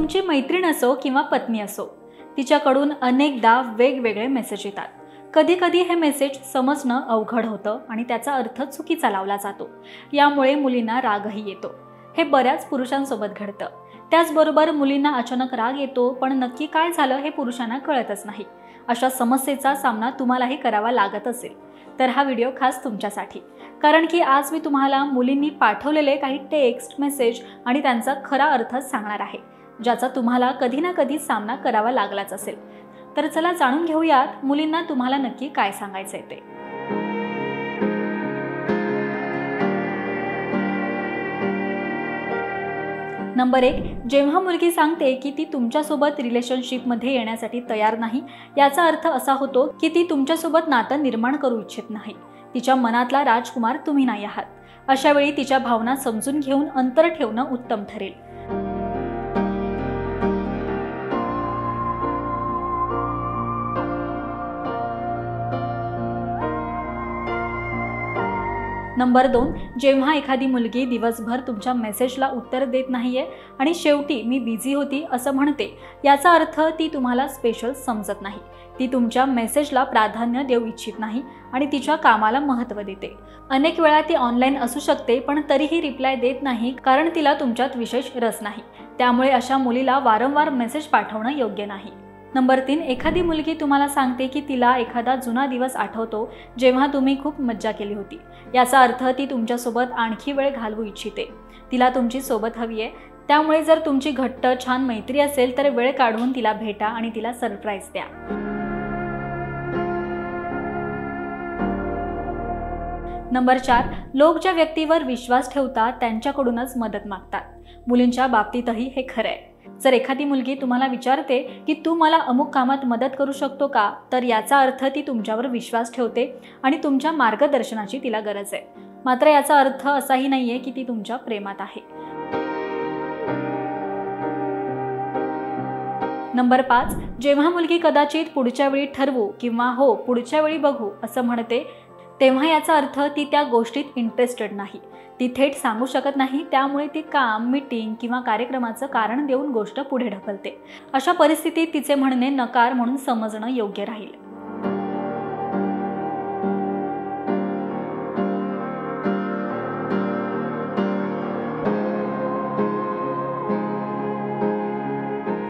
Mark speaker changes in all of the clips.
Speaker 1: तुमची मैत्रीण असो किंवा पत्नी असो, तिच्याकडून अनेकदा वेगवेगळे मेसेज येतात। कधी कधी हे मेसेज समजणं अवघड होतं आणि त्याचा अर्थ चुकीचा लावला जातो। यामुळे मुलींना रागही येतो। हे बऱ्याच पुरुषांसोबत घडतं। त्याचबरोबर मुलींना अचानक राग येतो, पण नक्की काय झालं हे पुरुषांना कळतच नाही। अशा समस्येचा सामना तुम्हालाही करावा लागत असेल तर हा व्हिडिओ खास तुमच्यासाठी, कारण की आज मी तुम्हाला मुलींनी पाठवलेले काही टेक्स्ट मेसेज आणि त्यांचा खरा अर्थ सांगणार आहे, ज्याचा तुम्हाला कधी ना कधी सामना करावा लागलाच असेल। तर चला जाणून घेऊयात मुलींना तुम्हाला नक्की काय सांगायचंय ते। नंबर 1, जेव्हा मुलगी सांगते की ती तुमच्यासोबत रिलेशनशिपमध्ये येण्यासाठी तयार नाही, याचा अर्थ असा होतो की ती तुमच्यासोबत नातं निर्माण करू इच्छित नाही। तिच्या मनातला राजकुमार तुम्ही नाही आहात। अशा वेळी तिच्या भावना समजून घेऊन अंतर ठेवणं उत्तम ठरेल। नंबर 2, जेव्हा एखादी मुलगी दिवसभर तुमच्या मेसेजला उत्तर देत नाहीये आणि शेवटी मी बिझी होती असं म्हणते, याचा अर्थ ती तुम्हाला स्पेशल समजत नाही। ती तुमच्या मेसेजला प्राधान्य देऊ इच्छित नाही आणि तिच्या कामाला महत्त्व देते। अनेक वेळा ती ऑनलाईन असू शकते, पण तरीही रिप्लाय देत नाही, कारण तिला तुमच्यात विशेष रस नाही। त्यामुळे अशा मुलीला वारंवार मेसेज पाठवणं योग्य नाही। नंबर 3, एखादी मुलगी तुम्हाला सांगते की तिला एखादा जुना दिवस आठवतो जेव्हा तुम्ही खूप मज्जा केली होती। याचा अर्थ ती तुमच्यासोबत आणखी वेळ घालवू इच्छिते। तिला तुमची सोबत हवी आहे। त्यामुळे जर तुमची घट्ट छान मैत्री असेल तर वेळ काढून तिला भेटा आणि तिला सरप्राईज द्या। नंबर 4, लोक ज्या व्यक्तीवर विश्वास ठेवतात त्यांच्याकडूनच मदत मागतात। मुलींच्या बाबतीतही हे खरं आहे। जर एखादी मुलगी तुम्हाला विचारते की तू मला अमुक कामात मदत करू शकतो का, तर याचा अर्थ ती तुमच्यावर विश्वास ठेवते आणि तुमच्या मार्गदर्शनाची तिला गरज आहे। मात्र याचा अर्थ असाही नाहीये की ती तुमच्या प्रेमात आहे। नंबर 5, जेव्हा मुलगी कदाचित पुढच्या वेळी ठरवू किंवा हो पुढच्या वेळी बघू असं म्हणते, तेव्हा याचा अर्थ ती त्या गोष्टीत इंटरेस्टेड नाही। ती थेट सांगू शकत नाही, त्यामुळे ती काम, मीटिंग किंवा कार्यक्रमाचं कारण देऊन गोष्ट पुढे ढकलते। अशा परिस्थितीत तिचे म्हणणे नकार म्हणून समजणं योग्य राहील।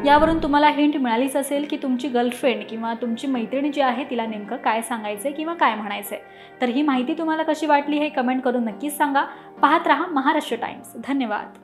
Speaker 1: यावरून तुम्हाला हिंट मिळालीच असेल की तुमची गर्लफ्रेंड किंवा तुमची मैत्रीण जी आहे तिला नेमकं काय सांगायचंय किंवा काय म्हणायचंय। तर ही माहिती तुम्हाला कशी वाटली हे कमेंट करून नक्कीच सांगा। पाहत रहा महाराष्ट्र टाइम्स। धन्यवाद।